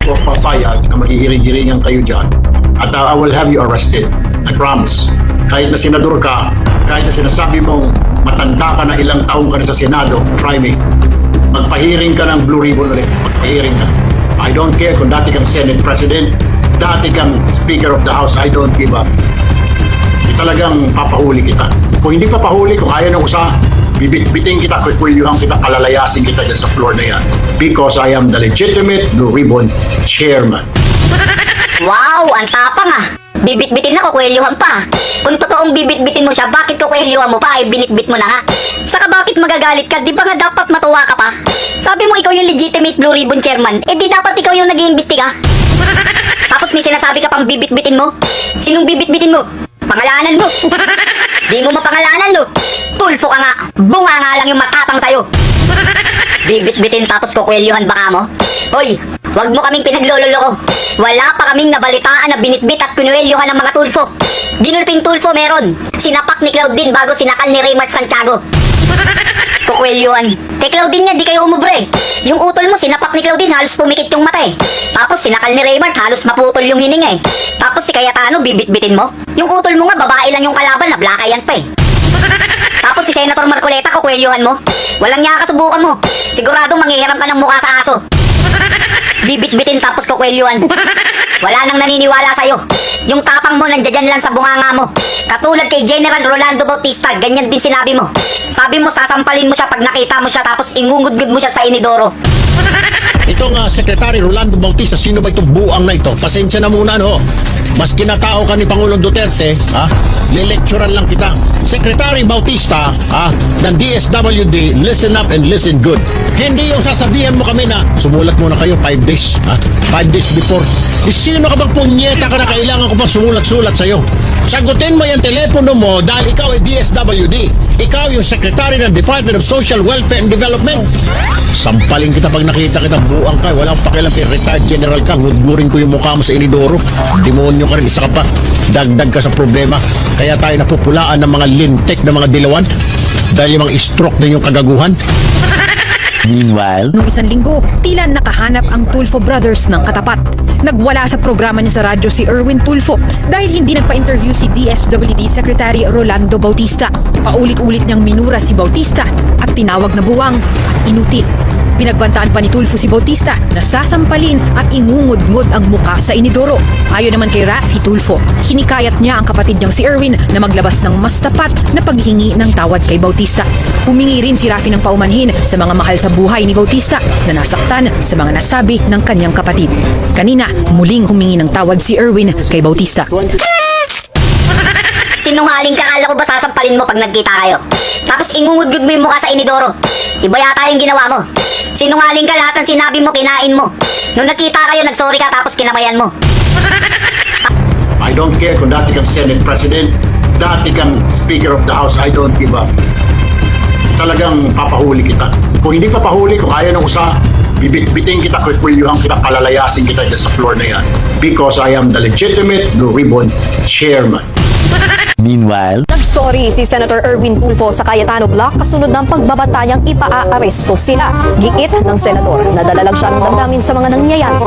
ako papayag na mahihiring-hiringan kayo dyan at I will have you arrested. I promise. Kahit na senador ka, kahit na sinasabi mong matanda ka na ilang taong ka na sa Senado, try me. Magpahiring ka ng Blue Ribbon ulit. Magpahiring ka. I don't care kung dati kang Senate President, dati kang Speaker of the House, I don't give up. Talagang papahuli kita. Kung hindi papahuli, kung ayaw ng usa, bibit-biting kita, kukwilyuhan kita, palalayasin kita dyan sa floor na yan. Because I am the legitimate Blue Ribbon Chairman. Wow, ang tapang ah. Bibit-bitin na, kukwelyuhan pa. Kung totoong bibit-bitin mo siya, bakit kukwelyuhan mo pa? Ay binit-bit mo na nga. Saka bakit magagalit ka? Di ba nga dapat matuwa ka pa? Sabi mo ikaw yung legitimate Blue Ribbon Chairman, eh di dapat ikaw yung nag-iimbestiga. Tapos may sinasabi ka pang bibit-bitin mo? Sinong bibit-bitin mo? Pangalanan mo. Di mo mapangalanan no. Tulfo ka nga. Bunga nga lang yung matapang sa'yo. Bibit-bitin tapos kukwelyuhan baka mo? Hoy, wag mo kaming pinaglololoko. Wala pa kaming nabalitaan na binitbit at kunwelyuhan ng mga tulfo. Ginulping tulfo meron. Sinapak ni Cloud din bago sinakal ni Raymart Santiago. Kukwelyuhan. Kay Claudine nga, di kayo umubre. Yung utol mo, sinapak ni Claudine, halos pumikit yung mata eh. Tapos sinakal ni Raymart, halos maputol yung hininga eh. Tapos si Cayetano, bibit-bitin mo. Yung utol mo nga, babae lang yung kalaban, nablakayan pa eh. Tapos si Senator Marcoleta, kukwelyuhan mo. Walang niya kasubukan mo. Sigurado manghihiram ka ng mukha sa aso. Bibit-bitin tapos kukwelyuhan. Wala nang naniniwala sa'yo. Yung tapang mo nandiyan lang sa bunganga mo. Katulad kay General Rolando Bautista, ganyan din sinabi mo. Sabi mo sasampalin mo siya pag nakita mo siya tapos ingungudgud mo siya sa inidoro. Itong Secretary Rolando Bautista, sino ba itong buang na ito? Pasensya na muna no. Mas kinatao ka ni Pangulong Duterte, lilecturan lang kita. Secretary Bautista, ng DSWD, listen up and listen good. Hindi yung sasabihan mo kami na sumulat muna kayo 5 days, 5 days before. Sino ka bang punyeta ka na kailangan ko pang sumulat-sulat sa'yo? Sagutin mo yung telepono mo dahil ikaw ay DSWD. Ikaw yung Secretary ng Department of Social Welfare and Development. Sampaling kita pag nakita kita buang ka. Walang pakialam kay retired general ka. Ngudgurin ko yung mukha mo sa inidoro. Demonyo ka rin, isa ka pa. Dagdag ka sa problema. Kaya tayo napupulaan ng mga lintik na mga dilawan. Dahil yung mga stroke din yung kagaguhan. Meanwhile, Noong isang linggo, tila nakahanap ang Tulfo Brothers ng katapat. Nagwala sa programa niya sa radyo si Erwin Tulfo dahil hindi nagpa-interview si DSWD Secretary Rolando Bautista. Paulit-ulit niyang minura si Bautista at tinawag na buwang at inutil. Pinagbantaan pa ni Tulfo si Bautista na sasampalin at ingungud-ngud ang muka sa inidoro. Ayon naman kay Raffy Tulfo, hinikayat niya ang kapatid niyang si Erwin na maglabas ng mas tapat na paghingi ng tawad kay Bautista. Humingi rin si Raffy ng paumanhin sa mga mahal sa buhay ni Bautista na nasaktan sa mga nasabi ng kanyang kapatid. Kanina, muling humingi ng tawad si Erwin kay Bautista. Sinungaling ka, kala ko ba sasampalin mo pag nagkita kayo? Tapos ingungudgud mo yung mukha sa inidoro. Iba yata yung ginawa mo. Sinungaling ka, lahat ng sinabi mo, kinain mo. Nung nagkita kayo, nagsorry ka tapos kinamayan mo. I don't care kung dati kang Senate President, dati kang Speaker of the House, I don't give up. Talagang papahuli kita. Kung hindi papahuli, kung ayaw ng usa, bibit-biting kita, kukwilyuhan kita, palalayasin kita dyan sa floor na yan. Because I am the legitimate Blue Ribbon Chairman. meanwhile, Nagsorry si Senator Erwin Tulfo sa Cayetano Block kasunod ng pagbabatayang ipaa-aresto sila. Giit ng senador, nadala lang siya ng damdamin sa mga nangyayari.